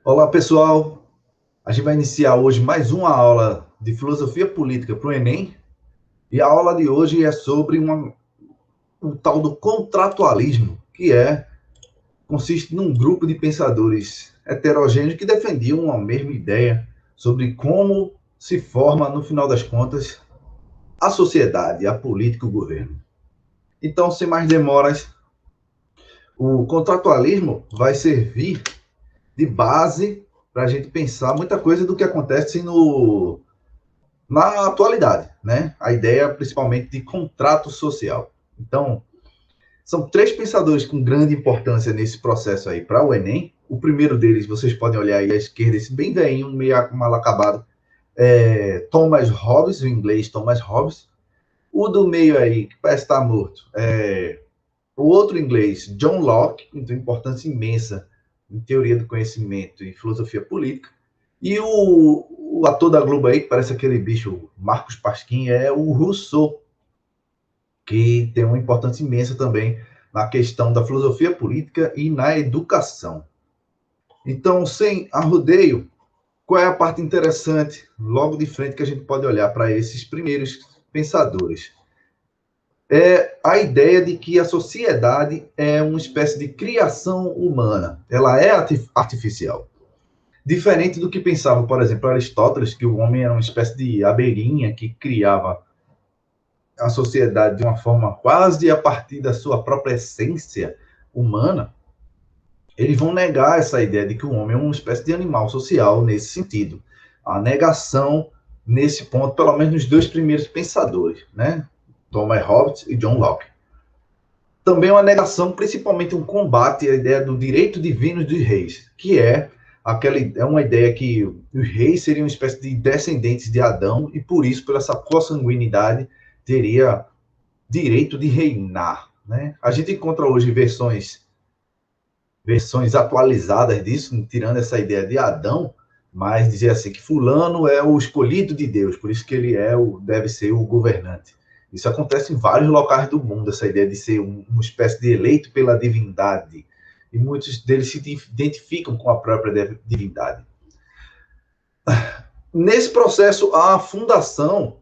Olá, pessoal. A gente vai iniciar hoje mais uma aula de filosofia política para o Enem. E a aula de hoje é sobre um tal do contratualismo, consiste num grupo de pensadores heterogêneos que defendiam a mesma ideia sobre como se forma, no final das contas, a sociedade, a política e o governo. Então, sem mais demoras, o contratualismo vai servir de base para a gente pensar muita coisa do que acontece na atualidade, né? A ideia principalmente de contrato social. Então, são três pensadores com grande importância nesse processo aí para o Enem. O primeiro deles, vocês podem olhar aí à esquerda, esse bem velhinho, meio mal acabado, é Thomas Hobbes, o inglês Thomas Hobbes. O do meio aí, que parece estar morto, é o outro inglês, John Locke, que tem importância imensa em teoria do conhecimento e filosofia política. E o ator da Globo aí, que parece aquele bicho, Marcos Pasquim, é o Rousseau, que tem uma importância imensa também na questão da filosofia política e na educação. Então, sem arrodeio, qual é a parte interessante, logo de frente, que a gente pode olhar para esses primeiros pensadores? É a ideia de que a sociedade é uma espécie de criação humana, ela é artificial. Diferente do que pensava, por exemplo, Aristóteles, que o homem era uma espécie de abelhinha que criava a sociedade de uma forma quase a partir da sua própria essência humana. Eles vão negar essa ideia de que o homem é uma espécie de animal social nesse sentido. A negação nesse ponto, pelo menos nos dois primeiros pensadores, né? Thomas Hobbes e John Locke. Também uma negação, principalmente um combate à ideia do direito divino dos reis, que é uma ideia que os reis seriam uma espécie de descendentes de Adão e por isso, por essa consanguinidade, teria direito de reinar, né? A gente encontra hoje versões atualizadas disso, tirando essa ideia de Adão, mas dizer assim que fulano é o escolhido de Deus, por isso que ele deve ser o governante. Isso acontece em vários locais do mundo, essa ideia de ser uma espécie de eleito pela divindade. E muitos deles se identificam com a própria divindade. Nesse processo, a fundação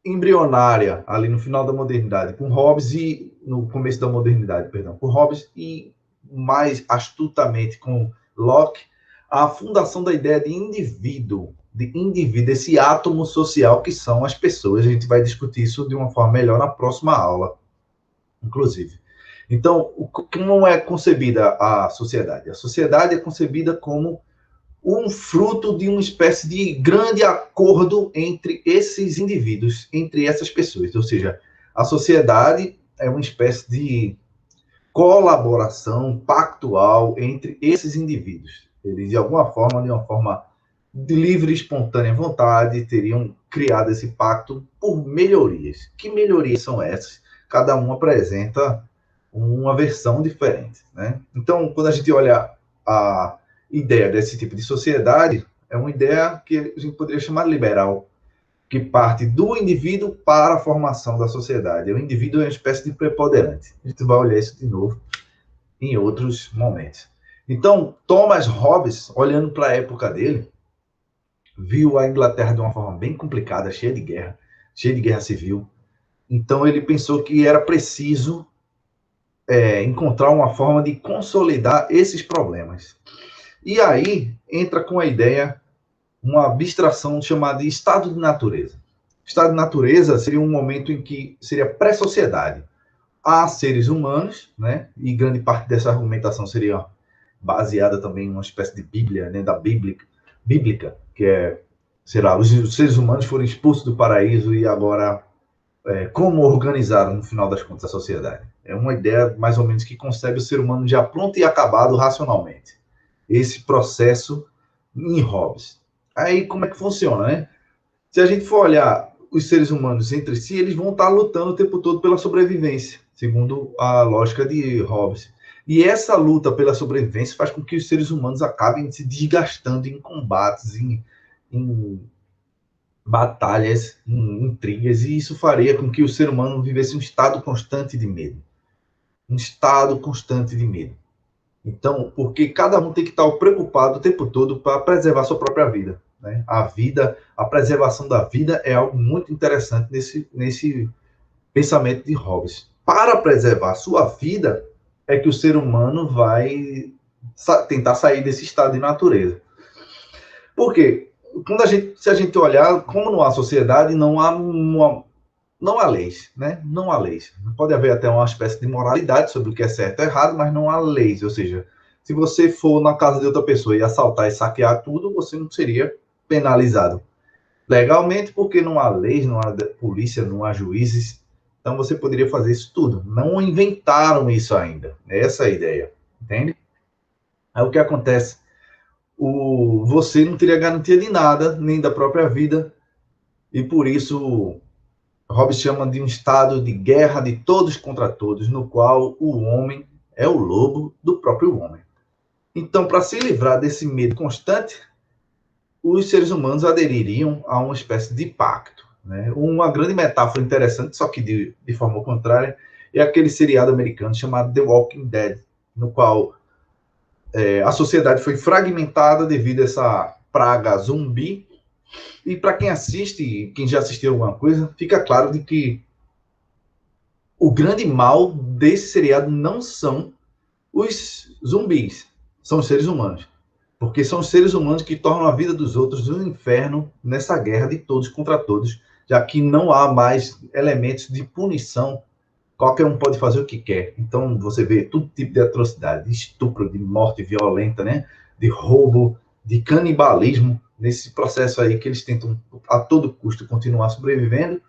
embrionária, ali no final da modernidade, com Hobbes e no começo da modernidade, perdão, com Hobbes e mais astutamente com Locke, a fundação da ideia de indivíduo, esse átomo social que são as pessoas. A gente vai discutir isso de uma forma melhor na próxima aula, inclusive. Então, como é concebida a sociedade? A sociedade é concebida como um fruto de uma espécie de grande acordo entre esses indivíduos, entre essas pessoas. Ou seja, a sociedade é uma espécie de colaboração pactual entre esses indivíduos. Eles, de alguma forma, de uma forma de livre e espontânea vontade, teriam criado esse pacto por melhorias. Que melhorias são essas? Cada um apresenta uma versão diferente, né? Então, quando a gente olha a ideia desse tipo de sociedade, é uma ideia que a gente poderia chamar de liberal, que parte do indivíduo para a formação da sociedade. O indivíduo é uma espécie de preponderante. A gente vai olhar isso de novo em outros momentos. Então, Thomas Hobbes, olhando para a época dele, viu a Inglaterra de uma forma bem complicada, cheia de guerra civil. Então, ele pensou que era preciso encontrar uma forma de consolidar esses problemas. E aí entra com a ideia uma abstração chamada de estado de natureza. Estado de natureza seria um momento em que seria pré-sociedade. Há seres humanos, né? E grande parte dessa argumentação seria baseada também em uma espécie de Bíblia, né? Da bíblica, que é, será, os seres humanos foram expulsos do paraíso e agora como organizaram, no final das contas, a sociedade. É uma ideia, mais ou menos, que concebe o ser humano já pronto e acabado racionalmente. Esse processo em Hobbes. Aí, como é que funciona, né? Se a gente for olhar os seres humanos entre si, eles vão estar lutando o tempo todo pela sobrevivência, segundo a lógica de Hobbes. E essa luta pela sobrevivência faz com que os seres humanos acabem se desgastando em combates, em batalhas, em intrigas, e isso faria com que o ser humano vivesse um estado constante de medo. Um estado constante de medo. Então, porque cada um tem que estar preocupado o tempo todo para preservar sua própria vida, né? A vida, a preservação da vida é algo muito interessante nesse pensamento de Hobbes. Para preservar sua vida, é que o ser humano vai tentar sair desse estado de natureza. Por quê? Se a gente olhar, como não há sociedade, não há leis, né? Não há leis. Pode haver até uma espécie de moralidade sobre o que é certo e errado, mas não há leis. Ou seja, se você for na casa de outra pessoa e assaltar e saquear tudo, você não seria penalizado legalmente, porque não há leis, não há polícia, não há juízes. Então você poderia fazer isso tudo. Não inventaram isso ainda. Essa é a ideia, entende? Aí o que acontece? Você não teria garantia de nada, nem da própria vida, e por isso Hobbes chama de um estado de guerra de todos contra todos, no qual o homem é o lobo do próprio homem. Então, para se livrar desse medo constante, os seres humanos adeririam a uma espécie de pacto. Né? Uma grande metáfora interessante, só que de forma contrária, é aquele seriado americano chamado The Walking Dead, no qual a sociedade foi fragmentada devido a essa praga zumbi. E para quem assiste, quem já assistiu alguma coisa, fica claro de que o grande mal desse seriado não são os zumbis, são os seres humanos. Porque são os seres humanos que tornam a vida dos outros um inferno nessa guerra de todos contra todos, já que não há mais elementos de punição. Qualquer um pode fazer o que quer. Então, você vê todo tipo de atrocidade, de estupro, de morte violenta, né? De roubo, de canibalismo, nesse processo aí que eles tentam, a todo custo, continuar sobrevivendo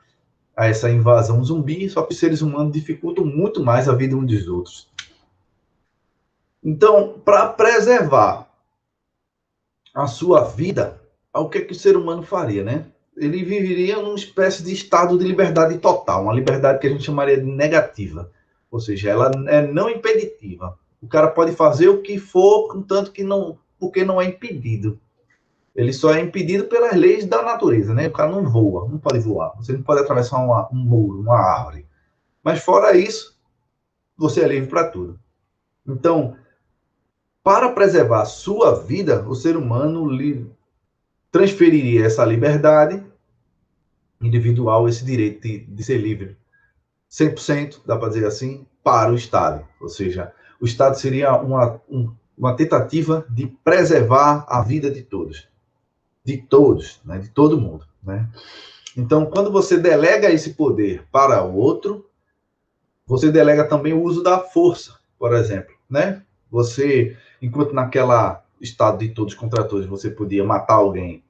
a essa invasão zumbi, só que os seres humanos dificultam muito mais a vida uns dos outros. Então, para preservar a sua vida, o que é que o ser humano faria, né? Ele viveria numa espécie de estado de liberdade total, uma liberdade que a gente chamaria de negativa, ou seja, ela é não impeditiva. O cara pode fazer o que for, contanto que não, porque não é impedido. Ele só é impedido pelas leis da natureza, né? O cara não voa, não pode voar. Você não pode atravessar um muro, uma árvore. Mas fora isso, você é livre para tudo. Então, para preservar a sua vida, o ser humano transferiria essa liberdade individual, esse direito de ser livre, 100%, dá para dizer assim, para o Estado. Ou seja, o Estado seria uma tentativa de preservar a vida de todos, né? De todo mundo, né? Então, quando você delega esse poder para o outro, você delega também o uso da força, por exemplo, né? Você, enquanto naquela estado de todos contra todos, você podia matar alguém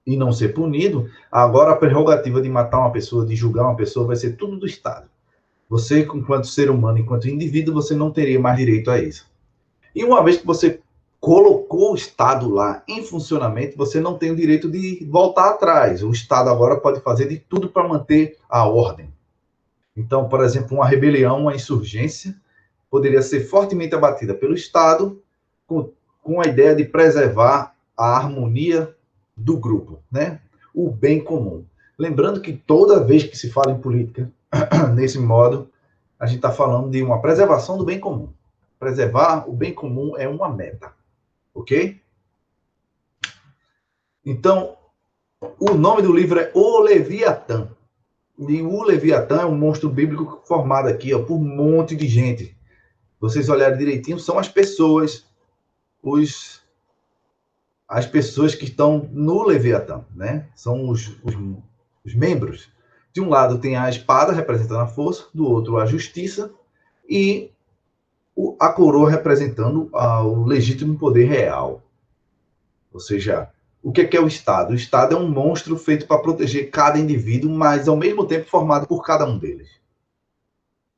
e não ser punido, agora a prerrogativa de matar uma pessoa, de julgar uma pessoa, vai ser tudo do Estado. Você, enquanto ser humano, enquanto indivíduo, você não teria mais direito a isso. E uma vez que você colocou o Estado lá em funcionamento, você não tem o direito de voltar atrás. O Estado agora pode fazer de tudo para manter a ordem. Então, por exemplo, uma rebelião, uma insurgência, poderia ser fortemente abatida pelo Estado com a ideia de preservar a harmonia do grupo, né? O bem comum. Lembrando que toda vez que se fala em política, nesse modo, a gente está falando de uma preservação do bem comum. Preservar o bem comum é uma meta, ok? Então, o nome do livro é O Leviatã. E o Leviatã é um monstro bíblico formado aqui ó, por um monte de gente. Vocês olharem direitinho, são as pessoas, as pessoas que estão no Leviatã, né? São os membros. De um lado tem a espada representando a força, do outro a justiça e a coroa representando o legítimo poder real. Ou seja, o que é o Estado? O Estado é um monstro feito para proteger cada indivíduo, mas ao mesmo tempo formado por cada um deles.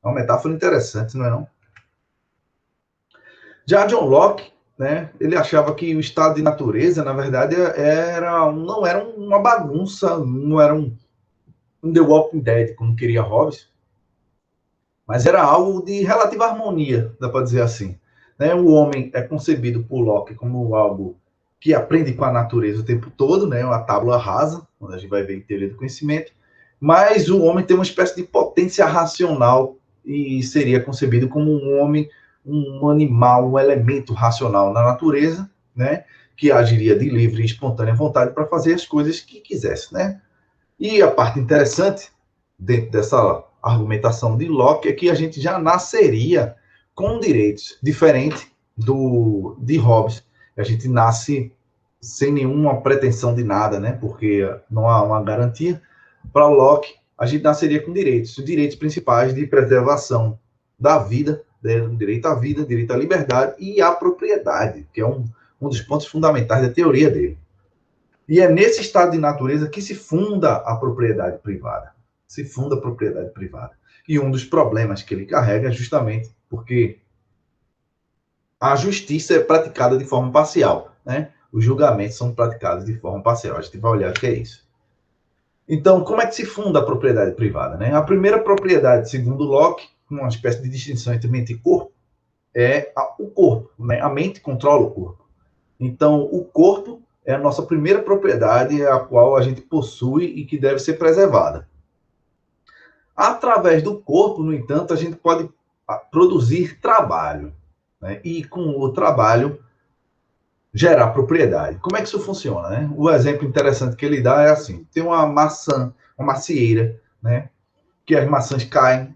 É uma metáfora interessante, não é não? Já John Locke, né, ele achava que o estado de natureza, na verdade, não era uma bagunça, não era um The Walking Dead, como queria Hobbes, mas era algo de relativa harmonia, dá para dizer assim. Né? O homem é concebido por Locke como algo que aprende com a natureza o tempo todo, né? Uma tábua rasa, onde a gente vai ver em teoria do conhecimento, mas o homem tem uma espécie de potência racional e seria concebido como um homem um animal, um elemento racional na natureza, né, que agiria de livre e espontânea vontade para fazer as coisas que quisesse, né? E a parte interessante dentro dessa argumentação de Locke é que a gente já nasceria com direitos, diferente de Hobbes. A gente nasce sem nenhuma pretensão de nada, né? Porque não há uma garantia. Para Locke, a gente nasceria com direitos, os direitos principais de preservação da vida, né? Direito à vida, direito à liberdade e à propriedade, que é um dos pontos fundamentais da teoria dele. E é nesse estado de natureza que se funda a propriedade privada. Se funda a propriedade privada. E um dos problemas que ele carrega é justamente porque a justiça é praticada de forma parcial, né? Os julgamentos são praticados de forma parcial. A gente vai olhar o que é isso. Então, como é que se funda a propriedade privada, né? A primeira propriedade, segundo Locke, uma espécie de distinção entre mente e corpo, é o corpo, né? A mente controla o corpo. Então, o corpo é a nossa primeira propriedade, a qual a gente possui e que deve ser preservada. Através do corpo, no entanto, a gente pode produzir trabalho, né? E com o trabalho gerar propriedade. Como é que isso funciona, né? O exemplo interessante que ele dá é assim: tem uma maçã, uma macieira, né? Que as maçãs caem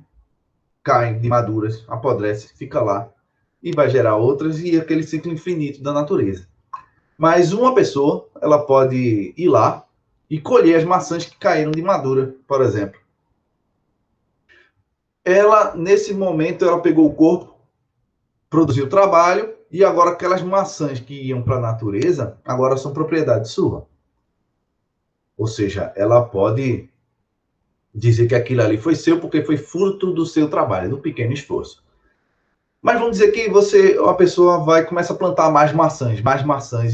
de maduras, apodrecem, fica lá e vai gerar outras e aquele ciclo infinito da natureza. Mas uma pessoa, ela pode ir lá e colher as maçãs que caíram de madura, por exemplo. Ela, nesse momento, ela pegou o corpo, produziu o trabalho, e agora aquelas maçãs que iam para a natureza, agora são propriedade sua. Ou seja, ela pode dizer que aquilo ali foi seu porque foi fruto do seu trabalho, do pequeno esforço. Mas vamos dizer que a pessoa vai começa a plantar mais maçãs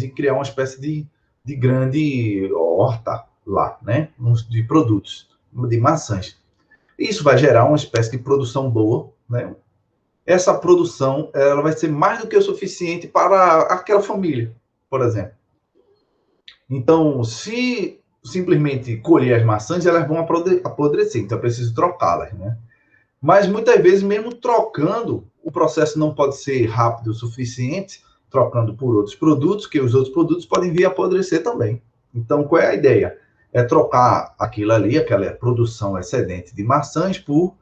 e criar uma espécie de grande horta lá, né? De produtos, de maçãs. Isso vai gerar uma espécie de produção boa, né? Essa produção ela vai ser mais do que o suficiente para aquela família, por exemplo. Então, se simplesmente colher as maçãs, elas vão apodrecer, então é preciso trocá-las, né? Mas muitas vezes, mesmo trocando, o processo não pode ser rápido o suficiente, trocando por outros produtos, que os outros produtos podem vir a apodrecer também. Então, qual é a ideia? É trocar aquilo ali, aquela produção excedente de maçãs, por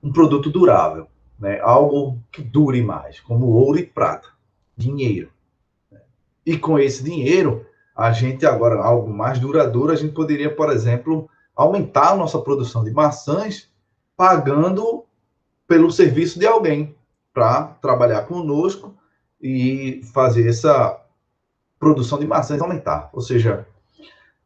um produto durável, né? Algo que dure mais, como ouro e prata, dinheiro. E com esse dinheiro, a gente agora, algo mais duradouro, a gente poderia, por exemplo, aumentar a nossa produção de maçãs pagando pelo serviço de alguém para trabalhar conosco e fazer essa produção de maçãs aumentar. Ou seja,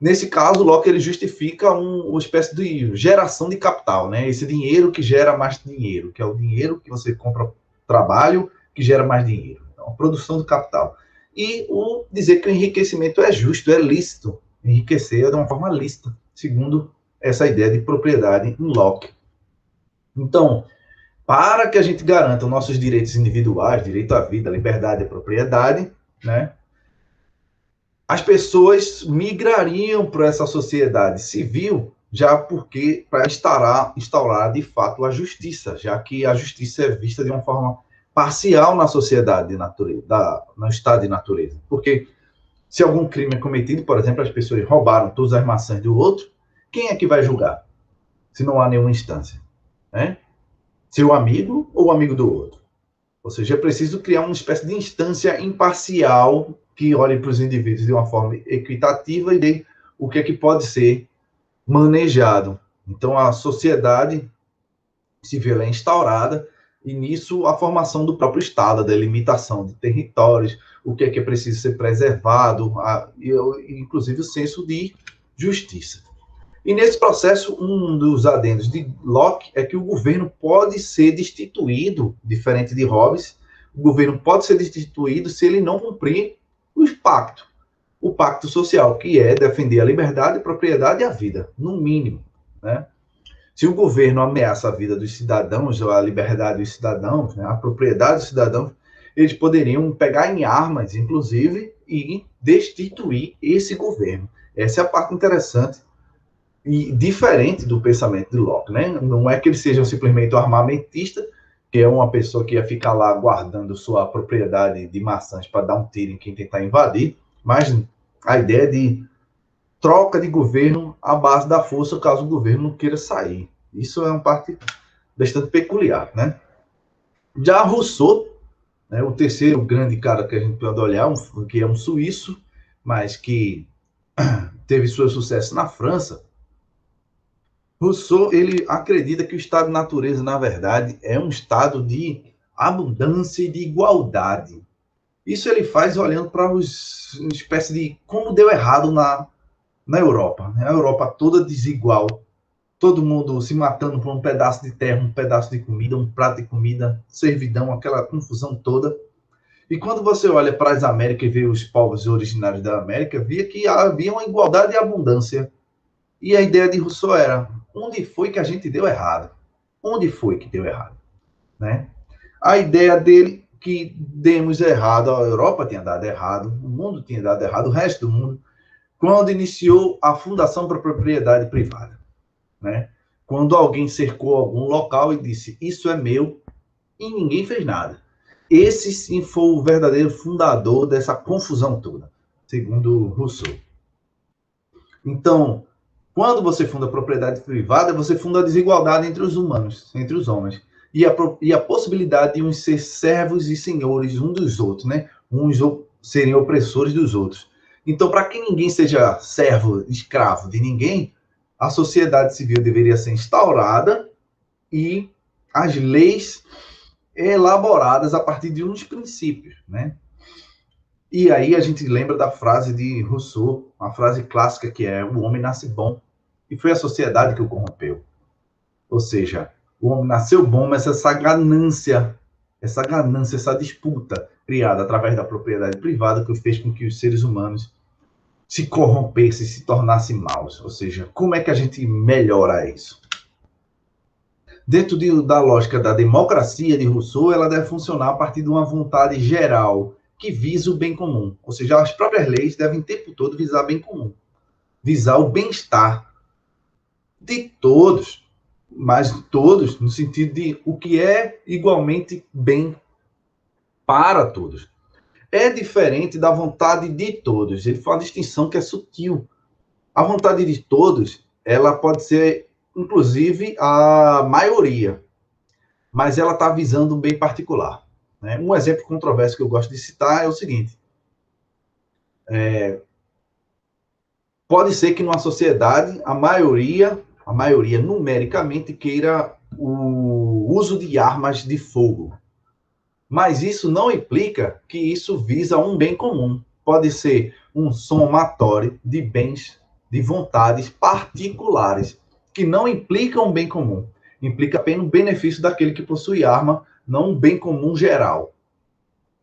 nesse caso, Locke ele justifica uma espécie de geração de capital, né? Esse dinheiro que gera mais dinheiro, que é o dinheiro que você compra trabalho que gera mais dinheiro. Então, a produção do capital. E o dizer que o enriquecimento é justo, é lícito. Enriquecer de uma forma lícita, segundo essa ideia de propriedade em Locke. Então, para que a gente garanta os nossos direitos individuais, direito à vida, liberdade e propriedade, né? As pessoas migrariam para essa sociedade civil já porque para instaurar de fato a justiça, já que a justiça é vista de uma forma parcial na sociedade de natureza, no estado de natureza. Porque se algum crime é cometido, por exemplo, as pessoas roubaram todas as maçãs do outro, quem é que vai julgar? Se não há nenhuma instância, né? Seu amigo ou o amigo do outro? Ou seja, é preciso criar uma espécie de instância imparcial que olhe para os indivíduos de uma forma equitativa e dê o que é que pode ser manejado. Então, a sociedade civil é instaurada e nisso a formação do próprio Estado, a delimitação de territórios, o que é preciso ser preservado, inclusive o senso de justiça. E nesse processo, um dos adendos de Locke é que o governo pode ser destituído, diferente de Hobbes, o governo pode ser destituído se ele não cumprir o pacto social, que é defender a liberdade, a propriedade e a vida, no mínimo, né? Se o governo ameaça a vida dos cidadãos, a liberdade dos cidadãos, né, a propriedade dos cidadãos, eles poderiam pegar em armas, inclusive, e destituir esse governo. Essa é a parte interessante e diferente do pensamento de Locke, né? Não é que eles sejam simplesmente um armamentista que é uma pessoa que ia ficar lá guardando sua propriedade de maçãs para dar um tiro em quem tentar invadir, mas a ideia de troca de governo à base da força, caso o governo não queira sair. Isso é uma parte bastante peculiar, né? Já Rousseau, né, o terceiro grande cara que a gente pode olhar, que é um suíço, mas que teve seu sucesso na França. Rousseau, ele acredita que o estado de natureza, na verdade, é um estado de abundância e de igualdade. Isso ele faz olhando para uma espécie de como deu errado na Europa. A Europa toda desigual, todo mundo se matando por um pedaço de terra, um pedaço de comida, um prato de comida, servidão, aquela confusão toda. E quando você olha para as Américas e vê os povos originários da América, via que havia uma igualdade e abundância. E a ideia de Rousseau era: onde foi que a gente deu errado? Onde foi que deu errado? Né? A ideia dele que demos errado, a Europa tinha dado errado, o mundo tinha dado errado, o resto do mundo, quando iniciou a Fundação para a Propriedade Privada. Né? Quando alguém cercou algum local e disse: isso é meu, e ninguém fez nada. Esse sim foi o verdadeiro fundador dessa confusão toda, segundo Rousseau. Então, quando você funda a propriedade privada, você funda a desigualdade entre os humanos, entre os homens. E a possibilidade de uns ser servos e senhores uns dos outros, né? Uns serem opressores dos outros. Então, para que ninguém seja servo, escravo de ninguém, a sociedade civil deveria ser instaurada e as leis elaboradas a partir de uns princípios, né? E aí a gente lembra da frase de Rousseau, uma frase clássica que é: o homem nasce bom, e foi a sociedade que o corrompeu. Ou seja, o homem nasceu bom, mas essa ganância, essa disputa criada através da propriedade privada que fez com que os seres humanos se corrompessem, se tornassem maus. Ou seja, como é que a gente melhora isso? Dentro da lógica da democracia de Rousseau, ela deve funcionar a partir de uma vontade geral que visa o bem comum. Ou seja, as próprias leis devem o tempo todo visar o bem comum, visar o bem-estar de todos, mas de todos no sentido de o que é igualmente bem para todos. É diferente da vontade de todos. Ele fala uma distinção que é sutil. A vontade de todos, ela pode ser, inclusive, a maioria, mas ela está visando um bem particular. Né? Um exemplo controverso que eu gosto de citar é o seguinte: pode ser que numa sociedade a maioria numericamente queira o uso de armas de fogo, mas isso não implica que isso visa um bem comum. Pode ser um somatório de bens, de vontades particulares, que não implicam um bem comum. Implica apenas o benefício daquele que possui arma, não um bem comum geral.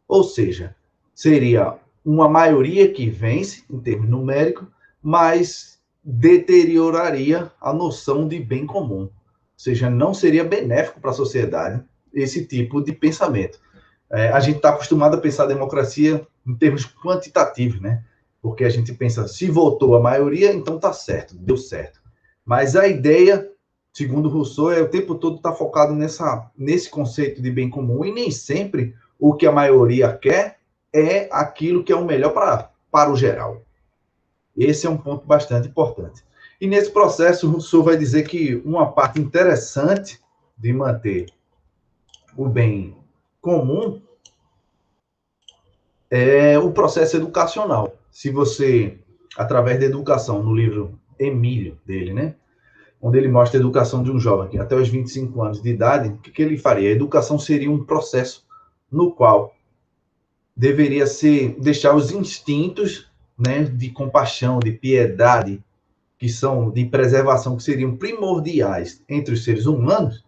Ou seja, seria uma maioria que vence, em termos numéricos, mas deterioraria a noção de bem comum. Ou seja, não seria benéfico para a sociedade esse tipo de pensamento. A gente está acostumado a pensar a democracia em termos quantitativos, né? Porque a gente pensa: se votou a maioria, então está certo, deu certo. Mas a ideia, segundo Rousseau, é o tempo todo estar focado nesse conceito de bem comum, e nem sempre o que a maioria quer é aquilo que é o melhor para o geral. Esse é um ponto bastante importante. E nesse processo, Rousseau vai dizer que uma parte interessante de manter o bem comum é o processo educacional. Se você, através da educação, no livro Emílio dele, né, onde ele mostra a educação de um jovem que até os 25 anos de idade, o que ele faria? A educação seria um processo no qual deveria ser deixar os instintos, né, de compaixão, de piedade, que são de preservação, que seriam primordiais entre os seres humanos,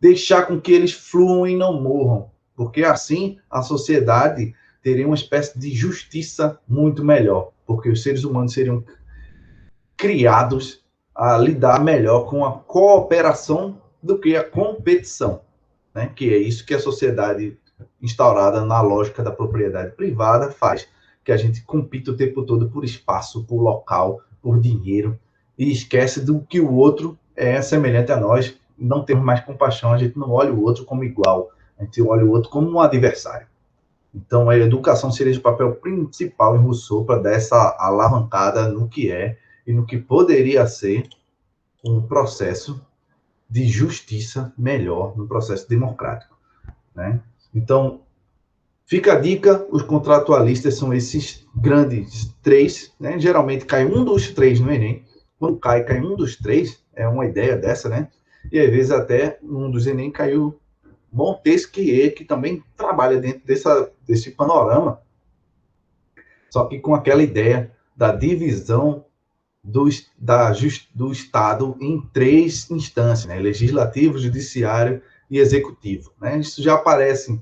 deixar com que eles fluam e não morram, porque assim a sociedade teria uma espécie de justiça muito melhor, porque os seres humanos seriam criados a lidar melhor com a cooperação do que a competição, né? Que é isso que a sociedade instaurada na lógica da propriedade privada faz, que a gente compita o tempo todo por espaço, por local, por dinheiro, e esquece do que o outro é semelhante a nós, não temos mais compaixão, a gente não olha o outro como igual, a gente olha o outro como um adversário. Então, a educação seria o papel principal em Rousseau para dar essa alavancada no que é e no que poderia ser um processo de justiça melhor, no processo democrático, né? Então, fica a dica, os contratualistas são esses grandes três, né? Geralmente cai um dos três no Enem. Quando cai um dos três, é uma ideia dessa, né? E às vezes até um dos Enem caiu Montesquieu, que também trabalha dentro desse panorama, só que com aquela ideia da divisão do Estado em três instâncias, né? Legislativo, judiciário e executivo, né? Isso já aparece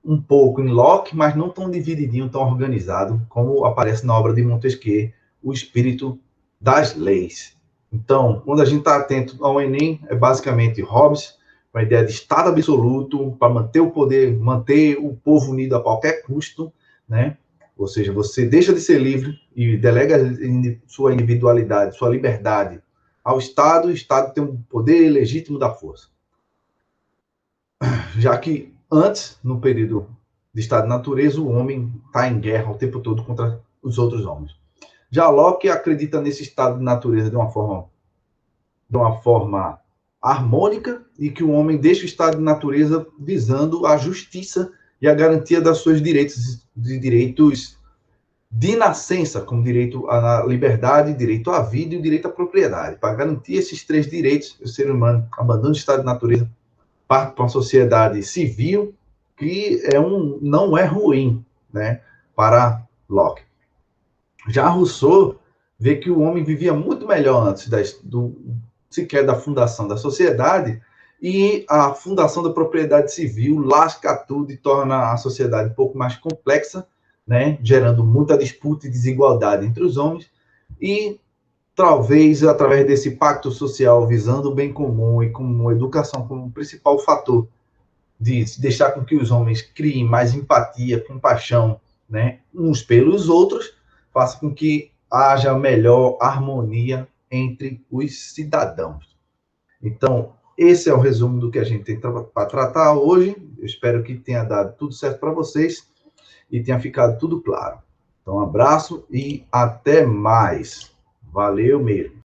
um pouco em Locke, mas não tão divididinho, tão organizado, como aparece na obra de Montesquieu, O Espírito das Leis. Então, quando a gente está atento ao Enem, é basicamente Hobbes, com a ideia de Estado absoluto, para manter o poder, manter o povo unido a qualquer custo, né? Ou seja, você deixa de ser livre e delega sua individualidade, sua liberdade ao Estado, o Estado tem um poder legítimo da força. Já que antes, no período de estado de natureza, o homem está em guerra o tempo todo contra os outros homens. Já Locke acredita nesse estado de natureza de uma forma harmônica e que o homem deixa o estado de natureza visando a justiça e a garantia dos seus direitos de nascença, como direito à liberdade, direito à vida e o direito à propriedade. Para garantir esses três direitos, o ser humano abandona o estado de natureza, parte para uma sociedade civil que não é ruim, né, para Locke. Já Rousseau vê que o homem vivia muito melhor antes sequer da fundação da sociedade, e a fundação da propriedade civil lasca tudo e torna a sociedade um pouco mais complexa, né, gerando muita disputa e desigualdade entre os homens, e talvez através desse pacto social visando o bem comum e com a educação como principal fator de deixar com que os homens criem mais empatia, compaixão, né, uns pelos outros, faça com que haja melhor harmonia entre os cidadãos. Então, esse é o resumo do que a gente tem para tratar hoje. Eu espero que tenha dado tudo certo para vocês e tenha ficado tudo claro. Então, um abraço e até mais. Valeu mesmo.